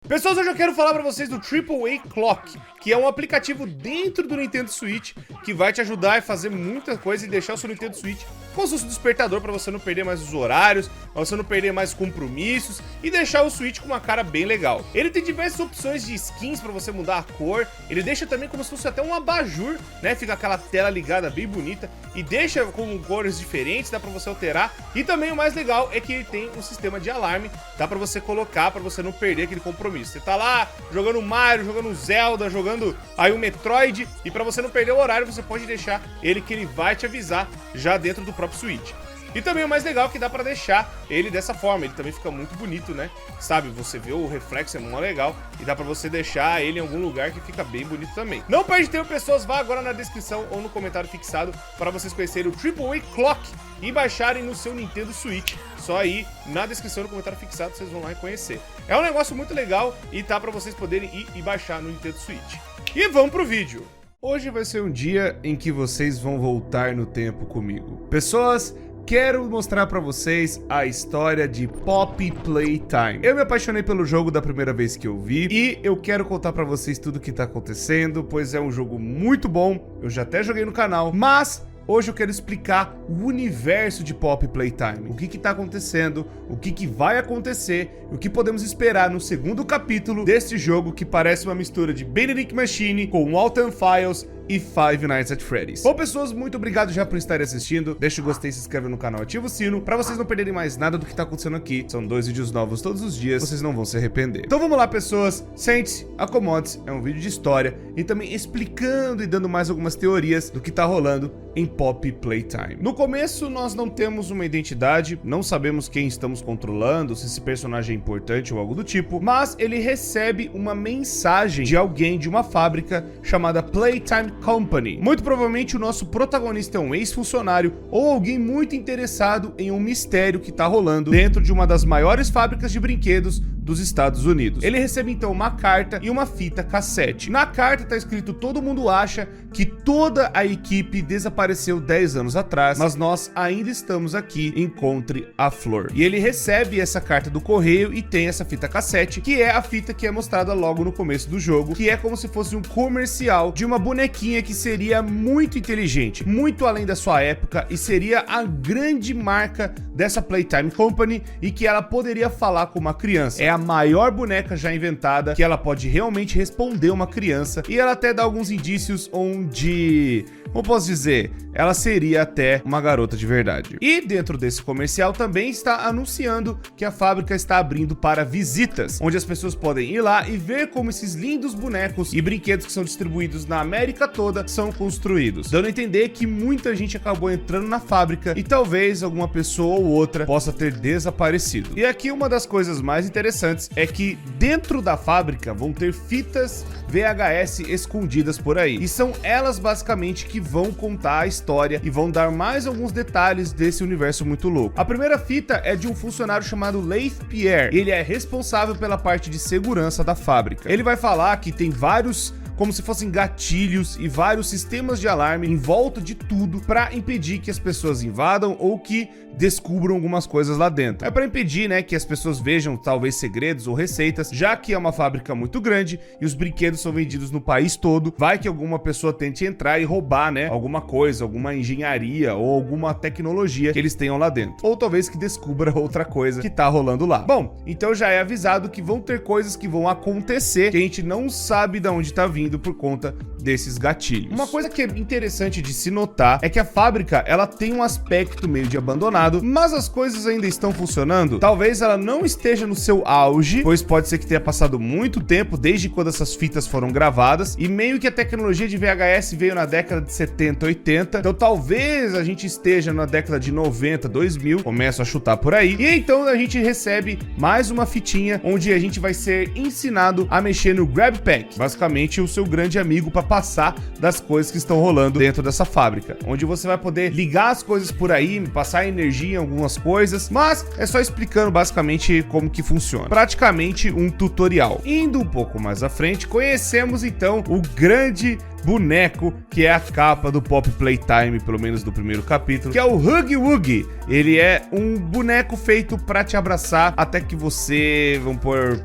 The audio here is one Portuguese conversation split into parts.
Pessoas, hoje eu quero falar pra vocês do AAA Clock, que é um aplicativo dentro do Nintendo Switch que vai te ajudar a fazer muita coisa e deixar o seu Nintendo Switch como se fosse um despertador pra você não perder mais os horários, pra você não perder mais compromissos e deixar o Switch com uma cara bem legal. Ele tem diversas opções de skins pra você mudar a cor, ele deixa também como se fosse até um abajur, né? Fica aquela tela ligada bem bonita e deixa com cores diferentes, dá pra você alterar. E também o mais legal é que ele tem um sistema de alarme, dá pra você colocar pra você não perder aquele compromisso. Você tá lá jogando Mario, jogando Zelda, jogando aí o Metroid, e pra você não perder o horário, você pode deixar ele que ele vai te avisar já dentro do próprio Switch. E também o mais legal é que dá pra deixar ele dessa forma, ele também fica muito bonito, né? Sabe, você vê o reflexo, é muito legal, e dá pra você deixar ele em algum lugar que fica bem bonito também. Não perde tempo, pessoas, vá agora na descrição ou no comentário fixado para vocês conhecerem o AAA Clock e baixarem no seu Nintendo Switch. Só aí, na descrição, no comentário fixado, vocês vão lá e conhecer. É um negócio muito legal e tá pra vocês poderem ir e baixar no Nintendo Switch. E vamos pro vídeo! Hoje vai ser um dia em que vocês vão voltar no tempo comigo. Pessoas, quero mostrar pra vocês a história de Poppy Playtime. Eu me apaixonei pelo jogo da primeira vez que eu vi e eu quero contar pra vocês tudo o que tá acontecendo, pois é um jogo muito bom, eu já até joguei no canal, mas hoje eu quero explicar o universo de Poppy Playtime, o que tá acontecendo, o que vai acontecer, o que podemos esperar no segundo capítulo desse jogo que parece uma mistura de Benedict Machine com Walton Files e Five Nights at Freddy's. Bom, pessoas, muito obrigado já por estarem assistindo. Deixa o gostei, se inscreve no canal, ativa o sino pra vocês não perderem mais nada do que tá acontecendo aqui. São 2 vídeos novos todos os dias, vocês não vão se arrepender. Então vamos lá, pessoas, sente-se, acomode-se, é um vídeo de história e também explicando e dando mais algumas teorias do que tá rolando em Poppy Playtime. No começo nós não temos uma identidade, não sabemos quem estamos controlando, se esse personagem é importante ou algo do tipo, mas ele recebe uma mensagem de alguém de uma fábrica chamada Playtime Company. Muito provavelmente o nosso protagonista é um ex-funcionário ou alguém muito interessado em um mistério que tá rolando dentro de uma das maiores fábricas de brinquedos dos Estados Unidos. Ele recebe então uma carta e uma fita cassete. Na carta tá escrito: todo mundo acha que toda a equipe desapareceu 10 anos atrás, mas nós ainda estamos aqui, encontre a Flor. E ele recebe essa carta do correio e tem essa fita cassete, que é a fita que é mostrada logo no começo do jogo, que é como se fosse um comercial de uma bonequinha que seria muito inteligente, muito além da sua época, e seria a grande marca dessa Playtime Company e que ela poderia falar com uma criança. É a maior boneca já inventada, que ela pode realmente responder uma criança, e ela até dá alguns indícios onde, como posso dizer, ela seria até uma garota de verdade. E dentro desse comercial também está anunciando que a fábrica está abrindo para visitas, onde as pessoas podem ir lá e ver como esses lindos bonecos e brinquedos que são distribuídos na América toda são construídos, dando a entender que muita gente acabou entrando na fábrica e talvez alguma pessoa ou outra possa ter desaparecido. E aqui uma das coisas mais interessantes é que dentro da fábrica vão ter fitas VHS escondidas por aí, e são elas basicamente que vão contar a história e vão dar mais alguns detalhes desse universo muito louco. A primeira fita é de um funcionário chamado Leif Pierre. Ele é responsável pela parte de segurança da fábrica. Ele vai falar que tem vários, como se fossem gatilhos e vários sistemas de alarme em volta de tudo para impedir que as pessoas invadam ou que descubram algumas coisas lá dentro. É para impedir, né, que as pessoas vejam talvez segredos ou receitas, já que é uma fábrica muito grande e os brinquedos são vendidos no país todo. Vai que alguma pessoa tente entrar e roubar, né, alguma coisa, alguma engenharia ou alguma tecnologia que eles tenham lá dentro. Ou talvez que descubra outra coisa que tá rolando lá. Bom, então já é avisado que vão ter coisas que vão acontecer que a gente não sabe de onde tá vindo por conta desses gatilhos. Uma coisa que é interessante de se notar é que a fábrica, ela tem um aspecto meio de abandonado, mas as coisas ainda estão funcionando. Talvez ela não esteja no seu auge, pois pode ser que tenha passado muito tempo desde quando essas fitas foram gravadas, e meio que a tecnologia de VHS veio na década de 70, 80, então talvez a gente esteja na década de 90, 2000, começo a chutar por aí, e então a gente recebe mais uma fitinha onde a gente vai ser ensinado a mexer no Grab Pack, basicamente o seu grande amigo para passar das coisas que estão rolando dentro dessa fábrica, onde você vai poder ligar as coisas por aí, passar energia em algumas coisas, mas é só explicando basicamente como que funciona. Praticamente um tutorial. Indo um pouco mais à frente, conhecemos então o grande boneco que é a capa do Poppy Playtime, pelo menos do primeiro capítulo, que é o Huggy Wuggy. Ele é um boneco feito pra te abraçar até que você, vamos pôr,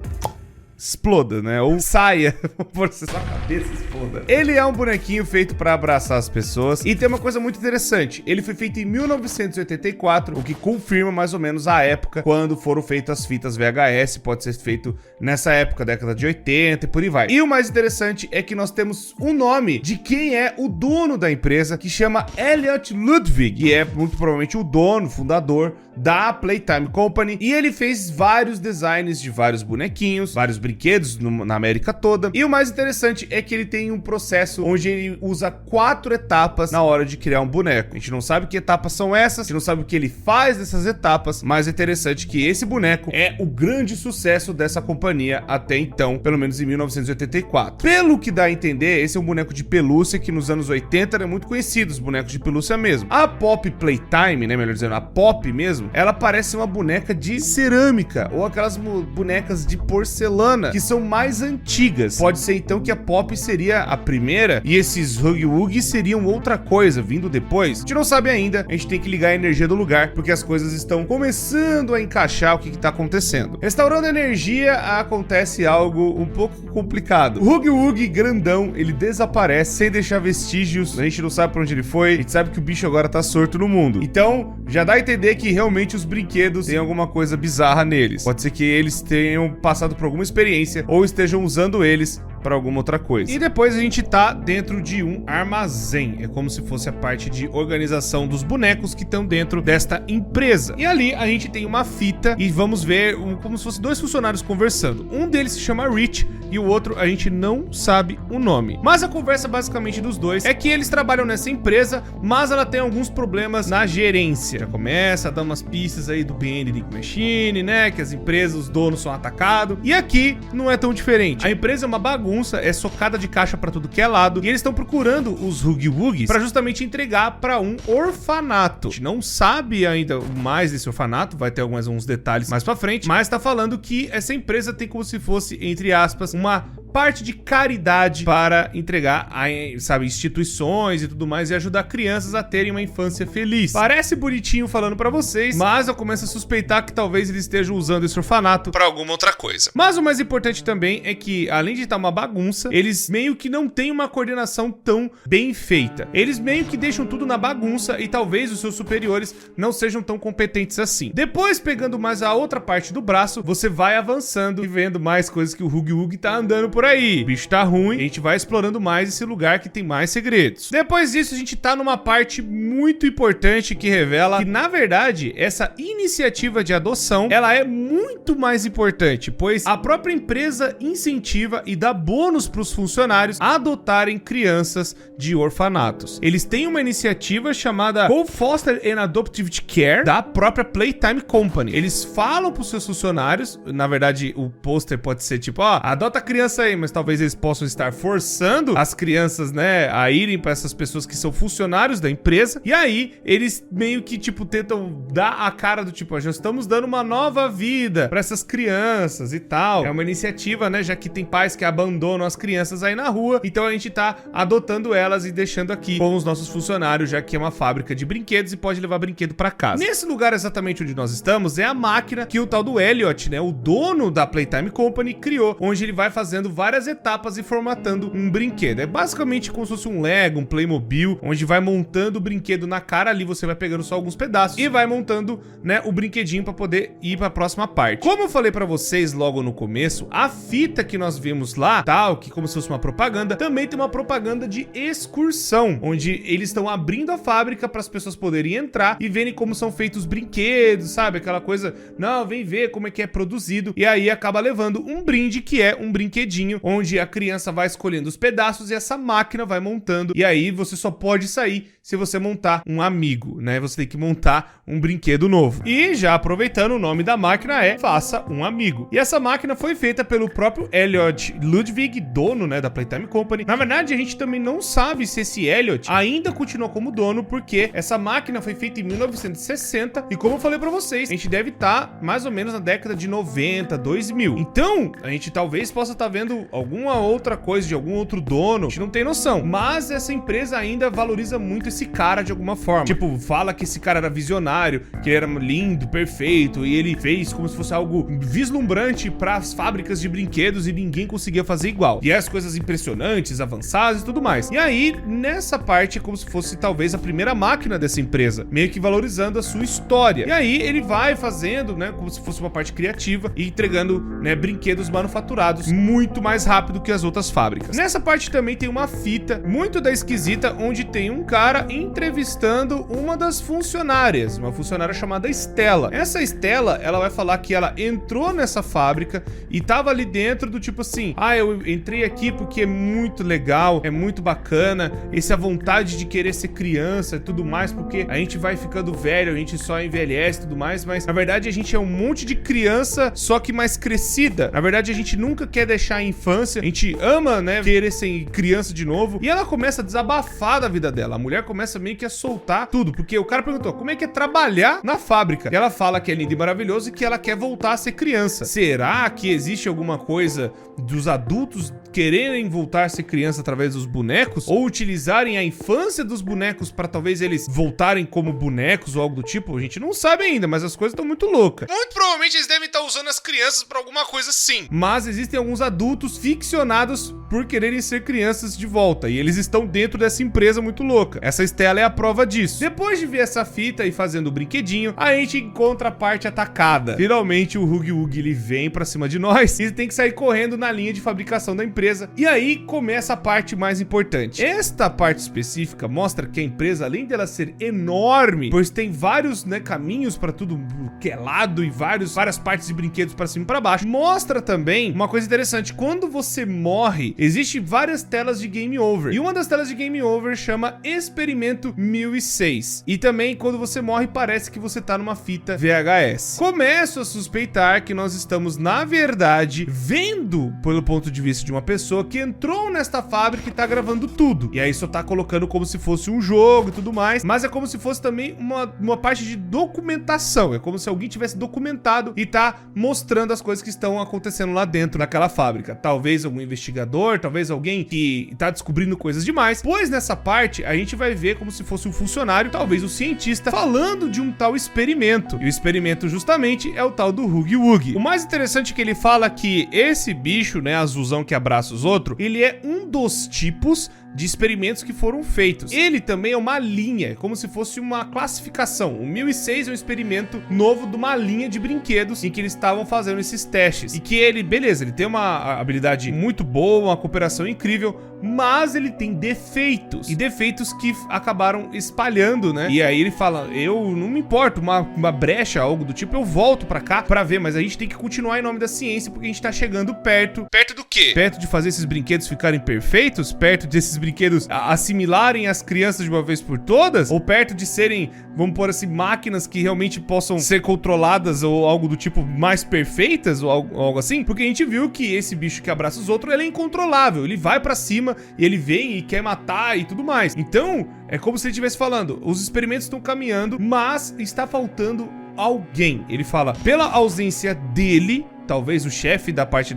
exploda, né? Ou saia, por sua cabeça exploda. Ele é um bonequinho feito pra abraçar as pessoas e tem uma coisa muito interessante. Ele foi feito em 1984, o que confirma mais ou menos a época quando foram feitas as fitas VHS. Pode ser feito nessa época, década de 80 e por aí vai. E o mais interessante é que nós temos o nome de quem é o dono da empresa, que chama Elliot Ludwig, que é muito provavelmente o dono, fundador da Playtime Company, e ele fez vários designs de vários bonequinhos, vários brinquedos na América toda. E o mais interessante é que ele tem um processo onde ele usa 4 etapas na hora de criar um boneco. A gente não sabe que etapas são essas, a gente não sabe o que ele faz nessas etapas, mas é interessante que esse boneco é o grande sucesso dessa companhia até então, pelo menos em 1984. Pelo que dá a entender, esse é um boneco de pelúcia que nos anos 80 era muito conhecido, os bonecos de pelúcia mesmo. A Pop Playtime, né, melhor dizendo, a Pop mesmo, ela parece uma boneca de cerâmica ou aquelas bonecas de porcelana que são mais antigas. Pode ser então que a Pop seria a primeira e esses Huggy Wuggy seriam outra coisa vindo depois. A gente não sabe ainda, a gente tem que ligar a energia do lugar porque as coisas estão começando a encaixar o que está acontecendo. Restaurando a energia, acontece algo um pouco complicado. O Huggy Wuggy grandão, ele desaparece sem deixar vestígios, a gente não sabe pra onde ele foi, a gente sabe que o bicho agora tá sorto no mundo. Então, já dá a entender que realmente os brinquedos têm alguma coisa bizarra neles. Pode ser que eles tenham passado por alguma experiência ou estejam usando eles para alguma outra coisa. E depois a gente tá dentro de um armazém. É como se fosse a parte de organização dos bonecos que estão dentro desta empresa. E ali a gente tem uma fita e vamos ver como se fossem 2 funcionários conversando. Um deles se chama Rich e o outro a gente não sabe o nome. Mas a conversa basicamente dos dois é que eles trabalham nessa empresa, mas ela tem alguns problemas na gerência. Já começa a dar umas pistas aí do Bending Machine, né? Que as empresas, os donos são atacados. E aqui não é tão diferente. A empresa é uma bagunça, é socada de caixa pra tudo que é lado, e eles estão procurando os Huggy Wuggies pra justamente entregar pra um orfanato. A gente não sabe ainda mais desse orfanato, vai ter alguns detalhes mais pra frente, mas tá falando que essa empresa tem como se fosse, entre aspas, uma parte de caridade para entregar a, sabe, instituições e tudo mais e ajudar crianças a terem uma infância feliz. Parece bonitinho falando pra vocês, mas eu começo a suspeitar que talvez eles estejam usando esse orfanato pra alguma outra coisa. Mas o mais importante também é que, além de estar uma bagunça, eles meio que não têm uma coordenação tão bem feita. Eles meio que deixam tudo na bagunça e talvez os seus superiores não sejam tão competentes assim. Depois, pegando mais a outra parte do braço, você vai avançando e vendo mais coisas que o Huggy Wuggy tá andando por aí. O bicho tá ruim, a gente vai explorando mais esse lugar que tem mais segredos. Depois disso, a gente tá numa parte muito importante que revela que, na verdade, essa iniciativa de adoção, ela é muito mais importante, pois a própria empresa incentiva e dá bônus para os funcionários a adotarem crianças de orfanatos. Eles têm uma iniciativa chamada Co-Foster and Adoptive Care da própria Playtime Company. Eles falam para os seus funcionários, na verdade, o pôster pode ser tipo, ó, adota a criança aí, mas talvez eles possam estar forçando as crianças, né, a irem para essas pessoas que são funcionários da empresa. E aí, eles meio que, tipo, tentam dar a cara do tipo, ó, já estamos dando uma nova vida para essas crianças e tal. É uma iniciativa, né, já que tem pais que abandonam as crianças aí na rua, então a gente tá adotando elas e deixando aqui com os nossos funcionários, já que é uma fábrica de brinquedos e pode levar brinquedo para casa. Nesse lugar exatamente onde nós estamos é a máquina que o tal do Elliot, né, o dono da Playtime Company, criou, onde ele vai fazendo várias etapas e formatando um brinquedo. É basicamente como se fosse um Lego, um Playmobil, onde vai montando o brinquedo na cara, ali você vai pegando só alguns pedaços e vai montando, né, o brinquedinho para poder ir para a próxima parte. Como eu falei para vocês logo no começo, a fita que nós vimos lá, tal, que como se fosse uma propaganda, também tem uma propaganda de excursão, onde eles estão abrindo a fábrica para as pessoas poderem entrar e verem como são feitos os brinquedos, sabe? Aquela coisa, não, vem ver como é que é produzido, e aí acaba levando um brinde que é um brinquedinho, onde a criança vai escolhendo os pedaços e essa máquina vai montando, e aí você só pode sair se você montar um amigo, né? Você tem que montar um brinquedo novo. E já aproveitando, o nome da máquina é Faça um Amigo. E essa máquina foi feita pelo próprio Elliot Ludwig, dono, né, da Playtime Company. Na verdade, a gente também não sabe se esse Elliot ainda continuou como dono, porque essa máquina foi feita em 1960 e, como eu falei pra vocês, a gente deve estar mais ou menos na década de 90, 2000. Então, a gente talvez possa estar vendo usando alguma outra coisa de algum outro dono, a gente não tem noção. Mas essa empresa ainda valoriza muito esse cara de alguma forma. Tipo, fala que esse cara era visionário, que ele era lindo, perfeito, e ele fez como se fosse algo vislumbrante para as fábricas de brinquedos e ninguém conseguia fazer igual. E as coisas impressionantes, avançadas e tudo mais. E aí, nessa parte, é como se fosse talvez a primeira máquina dessa empresa, meio que valorizando a sua história. E aí, ele vai fazendo, né, como se fosse uma parte criativa e entregando, né, brinquedos manufaturados muito mais rápido que as outras fábricas. Nessa parte também tem uma fita muito da esquisita, onde tem um cara entrevistando uma das funcionárias, uma funcionária chamada Stella. Essa Stella, ela vai falar que ela entrou nessa fábrica e tava ali dentro do tipo assim, eu entrei aqui porque é muito legal, é muito bacana, essa vontade de querer ser criança e tudo mais, porque a gente vai ficando velho, a gente só envelhece e tudo mais, mas na verdade a gente é um monte de criança, só que mais crescida. Na verdade a gente nunca quer deixar a infância, a gente ama, né, querer ser criança de novo. E ela começa a desabafar da vida dela. A mulher começa meio que a soltar tudo, porque o cara perguntou como é que é trabalhar na fábrica. E ela fala que é lindo e maravilhoso e que ela quer voltar a ser criança. Será que existe alguma coisa dos adultos quererem voltar a ser criança através dos bonecos? Ou utilizarem a infância dos bonecos para talvez eles voltarem como bonecos ou algo do tipo? A gente não sabe ainda, mas as coisas estão muito loucas. Muito provavelmente eles devem estar usando as crianças para alguma coisa sim. Mas existem alguns adultos ficcionados por quererem ser crianças de volta. E eles estão dentro dessa empresa muito louca. Essa Stella é a prova disso. Depois de ver essa fita e fazendo o brinquedinho, a gente encontra a parte atacada. Finalmente o Huggy Wuggy ele vem pra cima de nós e tem que sair correndo na linha de fabricação da empresa. E aí começa a parte mais importante. Esta parte específica mostra que a empresa, além dela ser enorme, pois tem vários, né, caminhos pra tudo que é lado e várias partes de brinquedos pra cima e pra baixo, mostra também uma coisa interessante. Quando você morre, existem várias telas de game over. E uma das telas de game over chama Experimento 1006. E também quando você morre parece que você tá numa fita VHS. Começo a suspeitar que nós estamos, na verdade, vendo pelo ponto de vista de uma pessoa que entrou nesta fábrica e tá gravando tudo. E aí só tá colocando como se fosse um jogo e tudo mais, mas é como se fosse também uma parte de documentação. É como se alguém tivesse documentado e tá mostrando as coisas que estão acontecendo lá dentro naquela fábrica. Talvez algum investigador, talvez alguém que tá descobrindo coisas demais, pois nessa parte a gente vai ver como se fosse um funcionário, talvez um cientista, falando de um tal experimento. E o experimento justamente é o tal do Huggy Wuggy. O mais interessante é que ele fala que esse bicho, né, azulzão que abraça os outros, ele é um dos tipos de experimentos que foram feitos. Ele também é uma linha, como se fosse uma classificação. O 1006 é um experimento novo de uma linha de brinquedos em que eles estavam fazendo esses testes. E que ele, beleza, ele tem uma habilidade muito boa, uma cooperação incrível, mas ele tem defeitos. E defeitos que acabaram espalhando, né? E aí ele fala, eu não me importo, uma brecha, algo do tipo, eu volto pra cá pra ver, mas a gente tem que continuar em nome da ciência, porque a gente tá chegando perto. Perto do quê? Perto de fazer esses brinquedos ficarem perfeitos? Perto desses brinquedos assimilarem as crianças de uma vez por todas? Ou perto de serem, vamos pôr assim, máquinas que realmente possam ser controladas ou algo do tipo mais perfeitas ou algo assim? Porque a gente viu que esse bicho que abraça os outros, ele é incontrolável, ele vai pra cima e ele vem e quer matar e tudo mais. Então, é como se ele estivesse falando, os experimentos estão caminhando, mas está faltando alguém. Ele fala, pela ausência dele, talvez o chefe da parte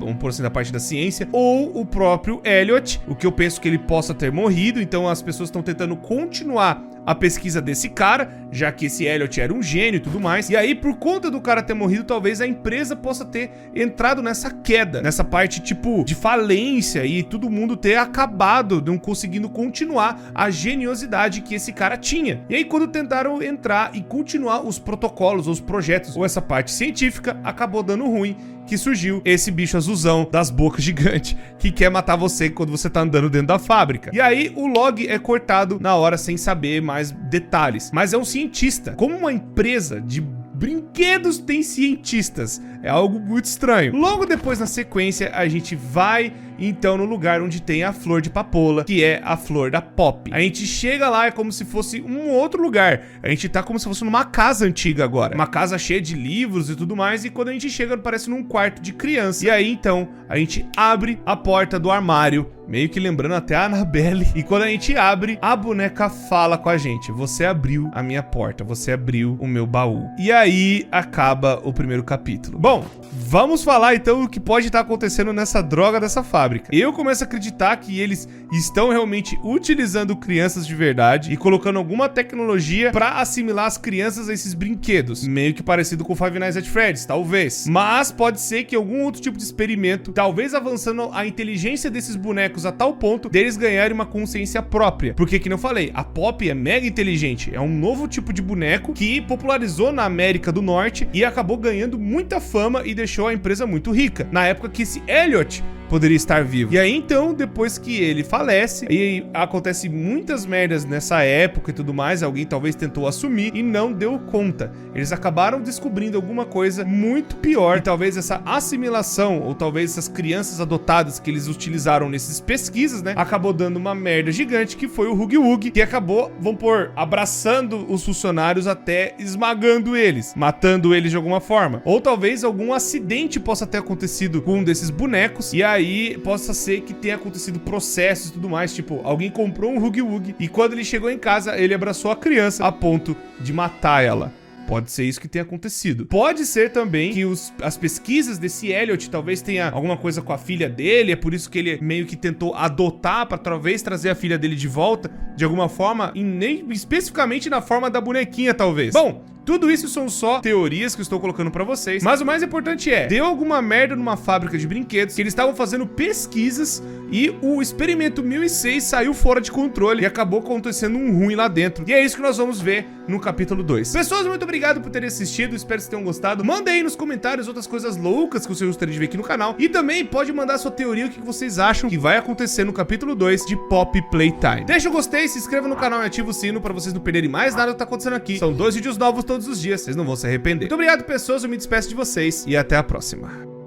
vamos por assim, da parte da ciência, ou o próprio Elliot, o que eu penso que ele possa ter morrido. Então as pessoas estão tentando continuar a pesquisa desse cara, já que esse Elliot era um gênio e tudo mais. E aí, por conta do cara ter morrido, talvez a empresa possa ter entrado nessa queda, nessa parte tipo de falência e todo mundo ter acabado, não conseguindo continuar a geniosidade que esse cara tinha. E aí, quando tentaram entrar e continuar os protocolos, os projetos, ou essa parte científica, acabou dando ruim, que surgiu esse bicho azulzão das bocas gigantes que quer matar você quando você tá andando dentro da fábrica. E aí o log é cortado na hora sem saber mais detalhes. Mas é um cientista. Como uma empresa de brinquedos tem cientistas? É algo muito estranho. Logo depois, na sequência, a gente vai então no lugar onde tem a flor de papoula, que é a flor da Pop. A gente chega lá, é como se fosse um outro lugar. A gente tá como se fosse numa casa antiga agora. Uma casa cheia de livros e tudo mais. E quando a gente chega, parece num quarto de criança. E aí, então, a gente abre a porta do armário meio que lembrando até a Annabelle. E quando a gente abre, a boneca fala com a gente: você abriu a minha porta, você abriu o meu baú. E aí acaba o primeiro capítulo. Bom, vamos falar então o que pode estar acontecendo nessa droga dessa fábrica. Eu começo a acreditar que eles estão realmente utilizando crianças de verdade e colocando alguma tecnologia pra assimilar as crianças a esses brinquedos. Meio que parecido com Five Nights at Freddy's, talvez. Mas pode ser que algum outro tipo de experimento, talvez avançando a inteligência desses bonecos a tal ponto deles ganharem uma consciência própria. Porque, que não falei, a Poppy é mega inteligente. É um novo tipo de boneco que popularizou na América do Norte e acabou ganhando muita fama e deixou a empresa muito rica. Na época que esse Elliot poderia estar vivo. E aí então, depois que ele falece, e acontece muitas merdas nessa época e tudo mais, alguém talvez tentou assumir e não deu conta. Eles acabaram descobrindo alguma coisa muito pior. E talvez essa assimilação, ou talvez essas crianças adotadas que eles utilizaram nessas pesquisas, né, acabou dando uma merda gigante, que foi o Huggy Wuggy, que acabou, vamos pôr, abraçando os funcionários até esmagando eles, matando eles de alguma forma. Ou talvez algum acidente possa ter acontecido com um desses bonecos, e aí possa ser que tenha acontecido processos e tudo mais, tipo, alguém comprou um Huggy Wuggy e quando ele chegou em casa, ele abraçou a criança a ponto de matar ela. Pode ser isso que tenha acontecido. Pode ser também que as pesquisas desse Elliot talvez tenha alguma coisa com a filha dele, é por isso que ele meio que tentou adotar pra talvez trazer a filha dele de volta, de alguma forma, e nem especificamente na forma da bonequinha, talvez. Bom, tudo isso são só teorias que eu estou colocando pra vocês, mas o mais importante é, deu alguma merda numa fábrica de brinquedos, que eles estavam fazendo pesquisas e o experimento 1006 saiu fora de controle e acabou acontecendo um ruim lá dentro. E é isso que nós vamos ver no capítulo 2. Pessoas, muito obrigado por terem assistido, espero que vocês tenham gostado. Manda aí nos comentários outras coisas loucas que você gostaria de ver aqui no canal. E também pode mandar sua teoria, o que vocês acham que vai acontecer no capítulo 2 de Poppy Playtime. Deixa o gostei, se inscreva no canal e ativa o sino pra vocês não perderem mais nada do que tá acontecendo aqui. São 2 vídeos novos todos os dias, vocês não vão se arrepender. Muito obrigado, pessoas, eu me despeço de vocês e até a próxima.